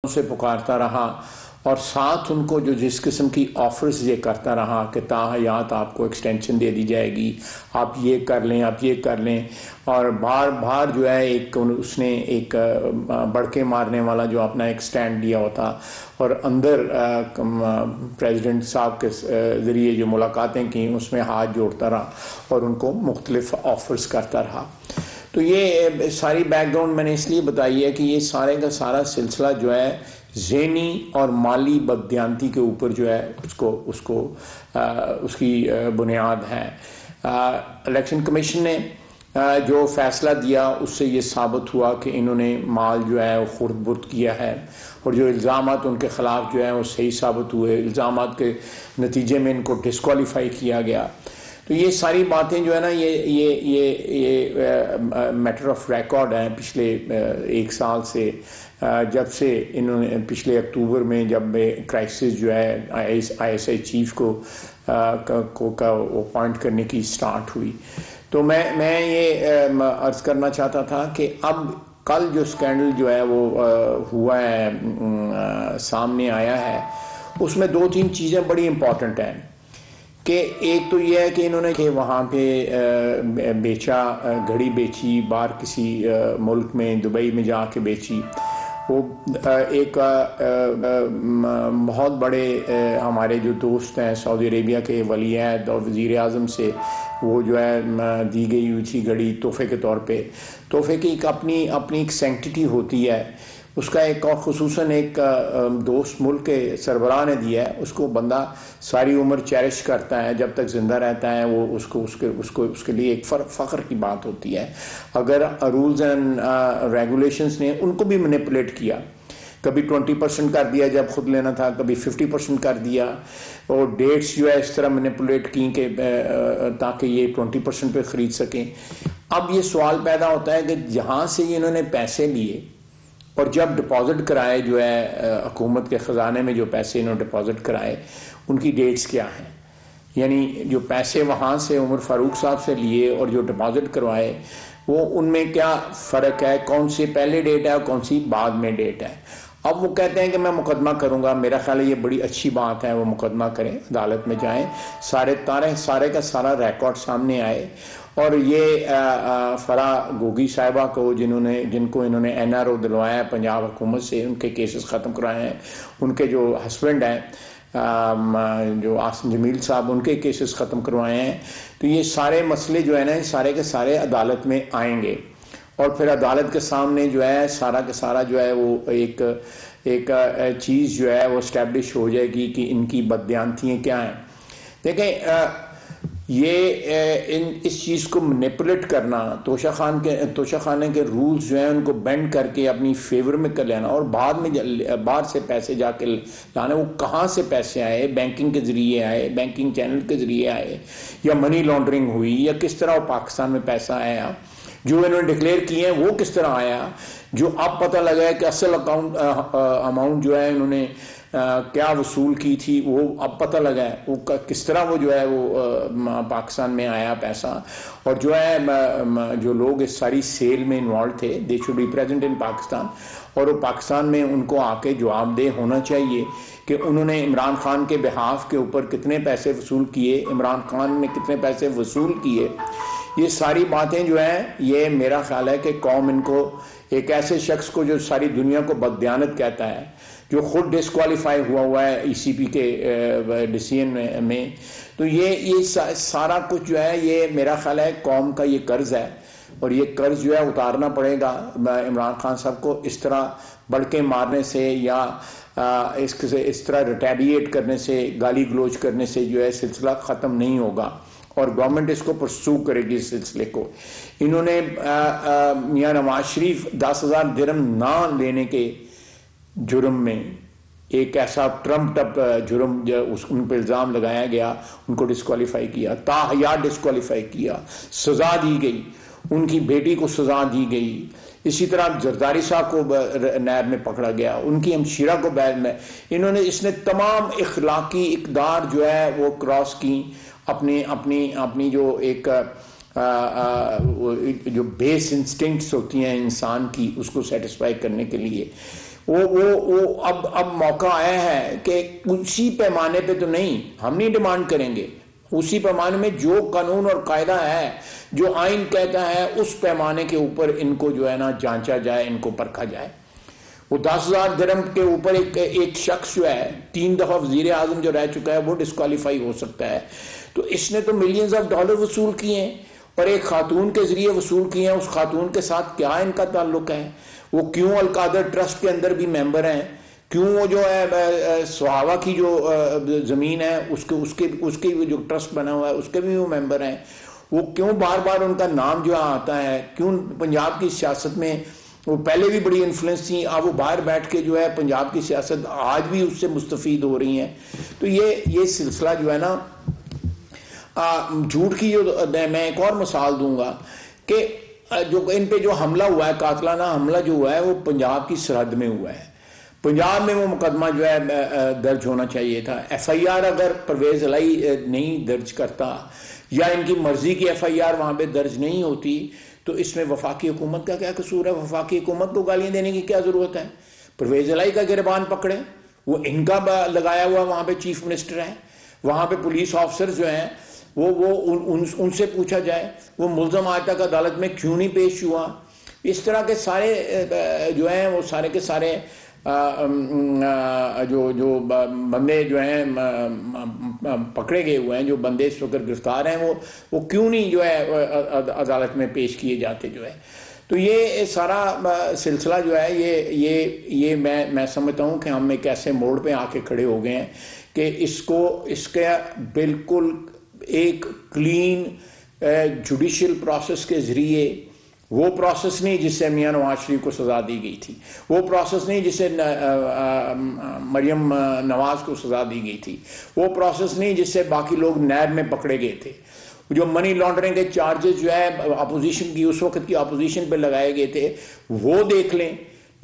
سے پکارتا رہا اور ساتھ ان کو جو جس قسم کی آفرز یہ کرتا رہا کہ تاحیات آپ کو ایکسٹینشن دے دی جائے گی، آپ یہ کر لیں، آپ یہ کر لیں، اور بار جو ہے ایک اس نے ایک بڑکے مارنے والا جو اپنا ایک سٹینڈ دیا ہوتا اور اندر پریزیڈنٹ صاحب کے ذریعے جو ملاقاتیں کی اس میں ہاتھ جوڑتا رہا اور ان کو مختلف آفرز کرتا رہا۔ تو یہ ساری بیک گراؤنڈ میں نے اس لیے بتائی ہے کہ یہ سارے کا سارا سلسلہ جو ہے ذہنی اور مالی بددیانتی کے اوپر جو ہے اس کی بنیاد ہے۔ الیکشن کمیشن نے جو فیصلہ دیا اس سے یہ ثابت ہوا کہ انہوں نے مال جو ہے وہ خرد برد کیا ہے، اور جو الزامات ان کے خلاف جو ہیں وہ صحیح ثابت ہوئے، الزامات کے نتیجے میں ان کو ڈسکوالیفائی کیا گیا۔ تو یہ ساری باتیں جو ہے نا یہ میٹر آف ریکارڈ ہیں پچھلے ایک سال سے، جب سے انہوں نے پچھلے اکتوبر میں جب کرائسس جو ہے آئی ایس آئی چیف کو اپوائنٹ کرنے کی سٹارٹ ہوئی۔ تو میں یہ عرض کرنا چاہتا تھا کہ اب کل جو سکینڈل جو ہے وہ ہوا ہے سامنے آیا ہے، اس میں دو تین چیزیں بڑی امپورٹنٹ ہیں کہ ایک تو یہ ہے کہ انہوں نے کہ وہاں پہ بیچا، گھڑی بیچی باہر کسی ملک میں، دبئی میں جا کے بیچی۔ وہ ایک بہت بڑے ہمارے جو دوست ہیں سعودی عربیہ کے ولی عہد اور وزیر اعظم سے وہ جو ہے دی گئی ہوئی تھی گھڑی تحفے کے طور پہ۔ تحفے کی ایک اپنی ایک سینکٹیٹی ہوتی ہے، اس کا ایک اور خصوصاً ایک دوست ملک کے سربراہ نے دیا ہے، اس کو بندہ ساری عمر چیرش کرتا ہے، جب تک زندہ رہتا ہے وہ اس کے لیے ایک فخر کی بات ہوتی ہے۔ اگر رولز اینڈ ریگولیشنز نے ان کو بھی مینیپولیٹ کیا، کبھی 20% کر دیا جب خود لینا تھا، کبھی 50% کر دیا، اور ڈیٹس جو ہے اس طرح مینیپولیٹ کی کہ تاکہ یہ 20% پہ خرید سکیں۔ اب یہ سوال پیدا ہوتا ہے کہ جہاں سے انہوں نے پیسے لیے اور جب ڈپازٹ کرائے جو ہے حکومت کے خزانے میں جو پیسے انہوں نے ڈپازٹ کرائے ان کی ڈیٹس کیا ہیں، یعنی جو پیسے وہاں سے عمر فاروق صاحب سے لیے اور جو ڈپازٹ کروائے وہ ان میں کیا فرق ہے، کون سی پہلے ڈیٹ ہے اور کون سی بعد میں ڈیٹ ہے۔ اب وہ کہتے ہیں کہ میں مقدمہ کروں گا، میرا خیال ہے یہ بڑی اچھی بات ہے، وہ مقدمہ کریں، عدالت میں جائیں، سارے کا سارا ریکارڈ سامنے آئے۔ اور یہ فرا گوگی صاحبہ کو جن کو انہوں نے این آر او دلوایا ہے پنجاب حکومت سے، ان کے کیسز ختم کرائے ہیں، ان کے جو ہسبینڈ ہیں جو آصم جمیل صاحب، ان کے کیسز ختم کروائے ہیں۔ تو یہ سارے مسئلے جو ہیں نا سارے کے سارے عدالت میں آئیں گے، اور پھر عدالت کے سامنے جو ہے سارا کا سارا جو ہے وہ ایک چیز جو ہے وہ اسٹیبلش ہو جائے گی کہ ان کی بددیانتیاں کیا ہیں۔ دیکھیں یہ اس چیز کو مینیپولیٹ کرنا، توشہ خانے کے رولز جو ہیں ان کو بینڈ کر کے اپنی فیور میں کر لینا، اور بعد میں باہر سے پیسے جا کے لانا، وہ کہاں سے پیسے آئے، بینکنگ کے ذریعے آئے، بینکنگ چینل کے ذریعے آئے، یا منی لانڈرنگ ہوئی، یا کس طرح وہ پاکستان میں پیسہ آیا، جو انہوں نے ڈکلیئر کیے ہیں وہ کس طرح آیا، جو اب پتہ لگا ہے کہ اصل اماؤنٹ جو ہے انہوں نے کیا وصول کی تھی وہ اب پتہ لگا ہے، وہ کس طرح وہ جو ہے وہ پاکستان میں آیا پیسہ، اور جو ہے جو لوگ اس ساری سیل میں انوالو تھے they should be present in Pakistan, اور وہ پاکستان میں ان کو آ کے جواب دہ ہونا چاہیے کہ انہوں نے عمران خان کے بہاف کے اوپر کتنے پیسے وصول کیے، عمران خان نے کتنے پیسے وصول کیے۔ یہ ساری باتیں جو ہیں یہ میرا خیال ہے کہ قوم ان کو، ایک ایسے شخص کو جو ساری دنیا کو بددیانت کہتا ہے، جو خود ڈسکوالیفائی ہوا ہے ای سی پی کے ڈیسیژن میں، تو یہ سارا کچھ جو ہے یہ میرا خیال ہے قوم کا یہ قرض ہے، اور یہ قرض جو ہے اتارنا پڑے گا۔ عمران خان صاحب کو اس طرح بڑکے مارنے سے یا اس طرح ریٹیلیٹ کرنے سے، گالی گلوچ کرنے سے جو ہے سلسلہ ختم نہیں ہوگا، اور گورنمنٹ اس کو پرسو کرے گی اس سلسلے کو۔ انہوں نے میاں نواز شریف 10,000 درہم نہ لینے کے جرم میں ایک ایسا ٹرمپڈ اپ جرم ان پہ الزام لگایا گیا، ان کو ڈسکوالیفائی کیا، تاحیات ڈسکوالیفائی کیا، سزا دی گئی، ان کی بیٹی کو سزا دی گئی، اسی طرح زرداری صاحب کو نیب میں پکڑا گیا، ان کی ہمشیرہ کو بیل میں، اس نے تمام اخلاقی اقدار جو ہے وہ کراس کی، اپنی جو ایک جو بیس انسٹنکٹس ہوتی ہیں انسان کی، اس کو سیٹسفائی کرنے کے لیے۔ وہ اب موقع آیا ہے کہ اسی پیمانے پہ تو نہیں، ہم نہیں ڈیمانڈ کریں گے، اسی پیمانے میں جو قانون اور قاعدہ ہے، جو آئین کہتا ہے، اس پیمانے کے اوپر ان کو جو ہے نا جانچا جائے، ان کو پرکھا جائے۔ وہ 10,000 درہم کے اوپر ایک شخص جو ہے 3 دفعہ وزیر اعظم جو رہ چکا ہے وہ ڈسکوالیفائی ہو سکتا ہے۔ تو اس نے تو ملینز آف ڈالر وصول کیے ہیں اور ایک خاتون کے ذریعے وصول کیے ہیں۔ اس خاتون کے ساتھ کیا ان کا تعلق ہے؟ وہ کیوں القادر ٹرسٹ کے اندر بھی ممبر ہیں؟ کیوں وہ جو ہے سہاوا کی جو زمین ہے اس کے جو ٹرسٹ بنا ہوا ہے اس کے بھی وہ ممبر ہیں؟ وہ کیوں بار بار ان کا نام جو آتا ہے؟ کیوں پنجاب کی سیاست میں وہ پہلے بھی بڑی انفلوئنس تھیں، اب وہ باہر بیٹھ کے جو ہے پنجاب کی سیاست آج بھی اس سے مستفید ہو رہی ہیں؟ تو یہ سلسلہ جو ہے نا جھوٹ کی جو میں ایک اور مثال دوں گا کہ جو ان پہ جو حملہ ہوا ہے، قاتلانہ حملہ جو ہوا ہے، وہ پنجاب کی سرحد میں ہوا ہے۔ پنجاب میں وہ مقدمہ جو ہے درج ہونا چاہیے تھا۔ ایف آئی آر اگر پرویز الہی نہیں درج کرتا یا ان کی مرضی کی ایف آئی آر وہاں پہ درج نہیں ہوتی تو اس میں وفاقی حکومت کا کیا قصور ہے؟ وفاقی حکومت کو گالیاں دینے کی کیا ضرورت ہے؟ پرویز الہی کا گربان پکڑے، وہ ان کا لگایا ہوا وہاں پہ چیف منسٹر ہے، وہاں پہ پولیس آفیسر جو ہیں وہ ان سے پوچھا جائے وہ ملزم آج تک عدالت میں کیوں نہیں پیش ہوا۔ اس طرح کے سارے جو ہیں وہ سارے کے سارے جو بندے جو ہیں پکڑے گئے ہوئے ہیں، جو بندے اس وقت گرفتار ہیں، وہ کیوں نہیں جو ہے عدالت میں پیش کیے جاتے جو ہے۔ تو یہ سارا سلسلہ جو ہے یہ میں سمجھتا ہوں کہ ہم ایک ایسے موڑ پہ آ کے کھڑے ہو گئے ہیں کہ اس کا بالکل ایک کلین جوڈیشل پروسیس کے ذریعے، وہ پروسیس نہیں جس سے میاں نواز شریف کو سزا دی گئی تھی، وہ پروسیس نہیں جس سے مریم نواز کو سزا دی گئی تھی، وہ پروسیس نہیں جس سے باقی لوگ نیب میں پکڑے گئے تھے، جو منی لانڈرنگ کے چارجز جو ہے اپوزیشن کی اس وقت کی اپوزیشن پہ لگائے گئے تھے، وہ دیکھ لیں،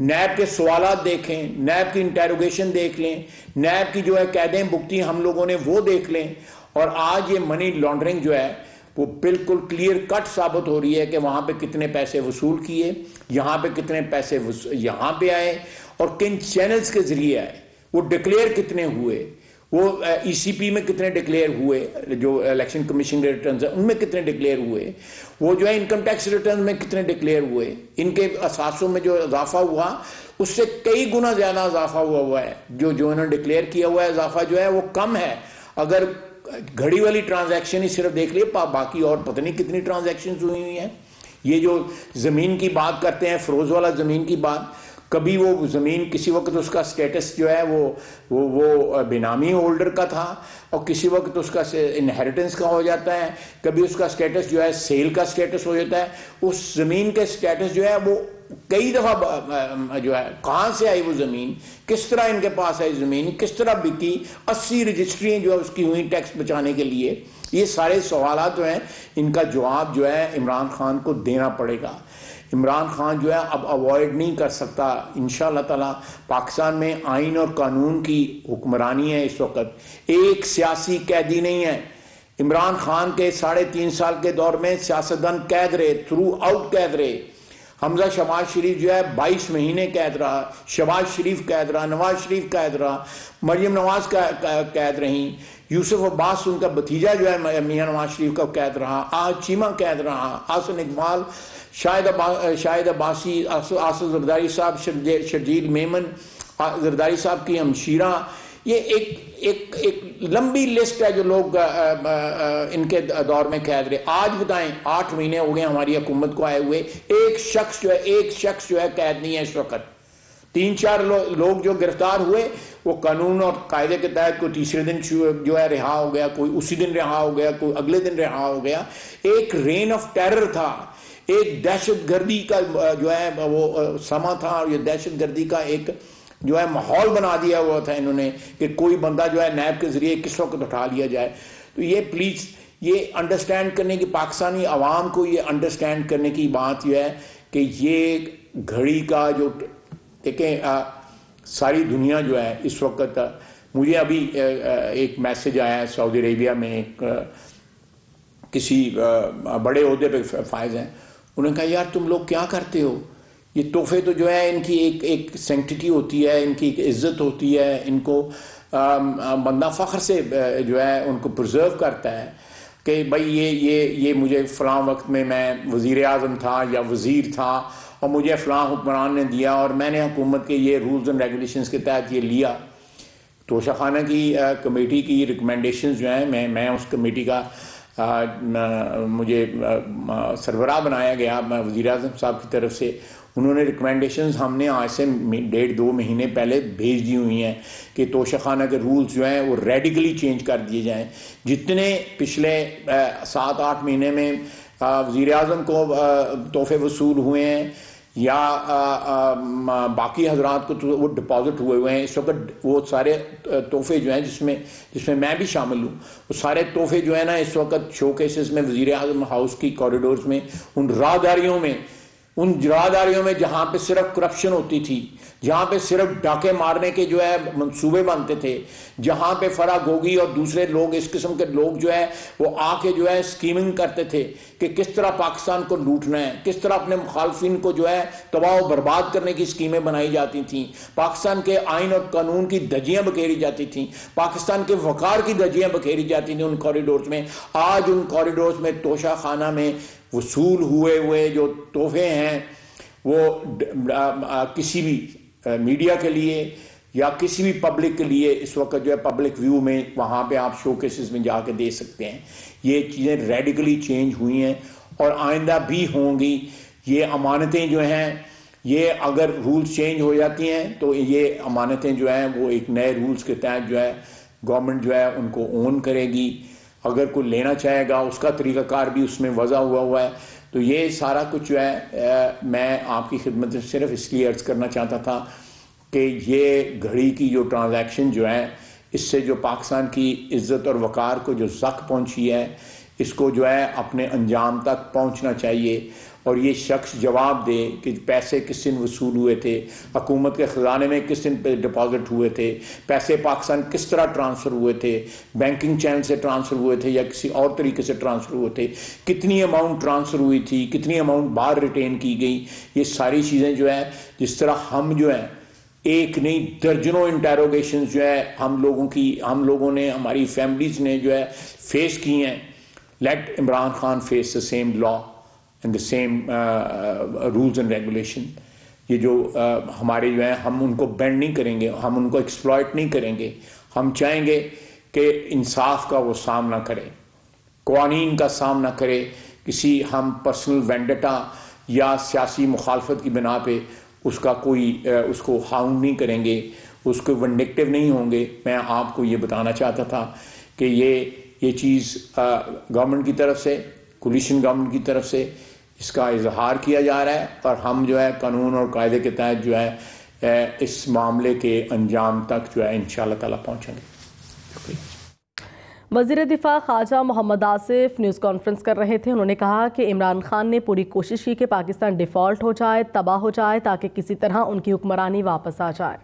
نیب کے سوالات دیکھیں، نیب کی انٹیروگیشن دیکھ لیں، نیب کی جو ہے قیدیں بھگتی ہم لوگوں نے وہ دیکھ لیں، اور آج یہ منی لانڈرنگ جو ہے وہ بالکل کلیئر کٹ ثابت ہو رہی ہے کہ وہاں پہ کتنے پیسے وصول کیے، یہاں پہ کتنے پیسے یہاں پہ آئے اور کن چینلز کے ذریعے آئے، وہ ڈکلیئر کتنے ہوئے، وہ ای سی پی میں کتنے ڈکلیئر ہوئے، جو الیکشن کمیشن کے ریٹرنز ہیں ان میں کتنے ڈکلیئر ہوئے، وہ جو ہے انکم ٹیکس ریٹرن میں کتنے ڈکلیئر ہوئے، ان کے اثاثوں میں جو اضافہ ہوا اس سے کئی گنا زیادہ اضافہ ہوا ہے، جو انہوں نے ڈکلیئر کیا ہوا ہے اضافہ جو ہے وہ کم ہے۔ اگر گھڑی والی ٹرانزیکشن ہی صرف دیکھ لیے، باقی اور پتہ نہیں کتنی ٹرانزیکشنز ہوئی ہیں۔ یہ جو زمین کی بات کرتے ہیں، فروز والا زمین کی بات، کبھی وہ زمین کسی وقت اس کا سٹیٹس جو ہے وہ بینامی ہولڈر کا تھا اور کسی وقت اس کا انہیریٹنس کا ہو جاتا ہے، کبھی اس کا سٹیٹس جو ہے سیل کا سٹیٹس ہو جاتا ہے۔ اس زمین کے سٹیٹس جو ہے وہ کئی دفعہ جو ہے کہاں سے آئی وہ زمین، کس طرح ان کے پاس آئی زمین، کس طرح بکی، 80 رجسٹریاں جو ہے اس کی ہوئی ٹیکس بچانے کے لیے۔ یہ سارے سوالات جو ہیں ان کا جواب جو ہے عمران خان کو دینا پڑے گا۔ عمران خان جو ہے اب اوائڈ نہیں کر سکتا۔ انشاءاللہ تعالی پاکستان میں آئین اور قانون کی حکمرانی ہے اس وقت، ایک سیاسی قیدی نہیں ہے۔ عمران خان کے 3.5 سال کے دور میں سیاستدان قید رہے، تھرو آؤٹ قید رہے۔ حمزہ شہباز شریف جو ہے 22 مہینے قید رہا، شہباز شریف قید رہا، نواز شریف قید رہا، مریم نواز قید رہیں، یوسف عباس ان کا بھتیجا جو ہے میاں نواز شریف کا قید رہا، آج چیمہ قید رہا، حسن اقبال، شاہد عباسی، آصف زرداری صاحب، شرجیل میمن زرداری صاحب کی ہمشیرہ۔ یہ ایک لمبی لسٹ ہے جو لوگ ان کے دور میں قید رہے۔ آج بتائیں 8 مہینے ہو گئے ہماری حکومت کو آئے ہوئے، ایک شخص جو ہے قید نہیں ہے اس وقت۔ 3-4 لوگ جو گرفتار ہوئے وہ قانون اور قاعدے کے تحت کوئی تیسرے دن جو ہے رہا ہو گیا، کوئی اسی دن رہا ہو گیا، کوئی اگلے دن رہا ہو گیا۔ ایک رین آف ٹیرر تھا، ایک دہشت گردی کا جو ہے وہ سما تھا، اور یہ دہشت گردی کا ایک جو ہے ماحول بنا دیا ہوا تھا انہوں نے کہ کوئی بندہ جو ہے نیب کے ذریعے کس وقت اٹھا لیا جائے۔ تو یہ پلیز یہ انڈرسٹینڈ کرنے کی، پاکستانی عوام کو یہ انڈرسٹینڈ کرنے کی بات یہ ہے کہ یہ گھڑی کا جو دیکھیں ساری دنیا جو ہے اس وقت، مجھے ابھی ایک میسج آیا ہے سعودی عربیہ میں، ایک کسی بڑے عہدے پہ فائز ہیں، انہوں نے کہا یار تم لوگ کیا کرتے ہو، یہ تحفے تو جو ہے ان کی ایک سینکٹیٹی ہوتی ہے، ان کی ایک عزت ہوتی ہے، ان کو بندہ فخر سے جو ہے ان کو پرزرو کرتا ہے کہ بھائی یہ مجھے فلاں وقت میں وزیر اعظم تھا یا وزیر تھا اور مجھے فلاں حکمران نے دیا اور میں نے حکومت کے یہ رولز اینڈ ریگولیشنز کے تحت یہ لیا۔ توشہ خانہ کی کمیٹی کی ریکمنڈیشنز جو ہیں، میں اس کمیٹی کا مجھے سربراہ بنایا گیا وزیر اعظم صاحب کی طرف سے۔ انہوں نے ریکمنڈیشنز ہم نے آج سے 1.5-2 مہینے پہلے بھیج دی ہوئی ہیں کہ توشہ خانہ کے رولز جو ہیں وہ ریڈیکلی چینج کر دیے جائیں۔ جتنے پچھلے 7-8 مہینے میں وزیر اعظم کو تحفے وصول ہوئے ہیں یا باقی حضرات کو وہ ڈپازٹ ہوئے ہیں، اس وقت وہ سارے تحفے جو ہیں جس میں میں بھی شامل ہوں، وہ سارے تحفے جو ہیں نا اس وقت شو کیسز میں وزیر اعظم ہاؤس کی کوریڈورز میں ان راہداریوں میں جہاں پہ صرف کرپشن ہوتی تھی، جہاں پہ صرف ڈاکے مارنے کے جو ہے منصوبے بنتے تھے، جہاں پہ فرح گوگی اور دوسرے لوگ اس قسم کے لوگ جو ہے وہ آ کے جو ہے سکیمنگ کرتے تھے کہ کس طرح پاکستان کو لوٹنا ہے، کس طرح اپنے مخالفین کو جو ہے تباہ و برباد کرنے کی سکیمیں بنائی جاتی تھیں، پاکستان کے آئین اور قانون کی دھجیاں بکھیری جاتی تھیں، پاکستان کے وقار کی دھجیاں بکھیری جاتی تھیں ان کوریڈورز میں۔ آج ان کوریڈورز میں توشہ خانہ میں وصول ہوئے جو تحفے ہیں وہ کسی بھی میڈیا کے لیے یا کسی بھی پبلک کے لیے اس وقت جو ہے پبلک ویو میں وہاں پہ آپ شو کیسز میں جا کے دے سکتے ہیں۔ یہ چیزیں ریڈیکلی چینج ہوئی ہیں اور آئندہ بھی ہوں گی۔ یہ امانتیں جو ہیں یہ اگر رولز چینج ہو جاتی ہیں تو یہ امانتیں جو ہیں وہ ایک نئے رولز کے تحت جو ہے گورنمنٹ جو ہے ان کو اون کرے گی۔ اگر کوئی لینا چاہے گا اس کا طریقہ کار بھی اس میں وضع ہوا ہے۔ تو یہ سارا کچھ جو ہے میں آپ کی خدمت میں صرف اس لیے عرض کرنا چاہتا تھا کہ یہ گھڑی کی جو ٹرانزیکشن جو ہے اس سے جو پاکستان کی عزت اور وقار کو جو زخم پہنچی ہے اس کو جو ہے اپنے انجام تک پہنچنا چاہیے اور یہ شخص جواب دے کہ پیسے کس دن وصول ہوئے تھے، حکومت کے خزانے میں کس دن پہ ڈپازٹ ہوئے تھے، پیسے پاکستان کس طرح ٹرانسفر ہوئے تھے، بینکنگ چینل سے ٹرانسفر ہوئے تھے یا کسی اور طریقے سے ٹرانسفر ہوئے تھے، کتنی اماؤنٹ ٹرانسفر ہوئی تھی، کتنی اماؤنٹ باہر ریٹین کی گئی۔ یہ ساری چیزیں جو ہے جس طرح ہم جو ہے ایک نہیں درجنوں انٹیروگیشنز جو ہے ہم لوگوں نے ہماری فیملیز نے جو ہے فیس کی ہیں۔ Let Imran Khan face the same law and the same rules and regulation۔ یہ جو ہمارے جو ہیں ہم ان کو بینڈ نہیں کریں گے، ہم ان کو ایکسپلائٹ نہیں کریں گے۔ ہم چاہیں گے کہ انصاف کا وہ سامنا کرے، قوانین کا سامنا کرے، کسی ہم پرسنل وینڈٹا یا سیاسی مخالفت کی بنا پہ اس کو ہاؤنڈ نہیں کریں گے، اس کو ونڈکٹیو نہیں ہوں گے۔ میں آپ کو یہ بتانا چاہتا تھا کہ یہ چیز گورنمنٹ کی طرف سے، کولیشن گورنمنٹ کی طرف سے اس کا اظہار کیا جا رہا ہے اور ہم جو ہے قانون اور قاعدے کے تحت جو ہے اس معاملے کے انجام تک جو ہے انشاءاللہ تعالیٰ پہنچیں گے۔ وزیر دفاع خواجہ محمد آصف نیوز کانفرنس کر رہے تھے۔ انہوں نے کہا کہ عمران خان نے پوری کوشش کی کہ پاکستان ڈیفالٹ ہو جائے، تباہ ہو جائے تاکہ کسی طرح ان کی حکمرانی واپس آ جائے۔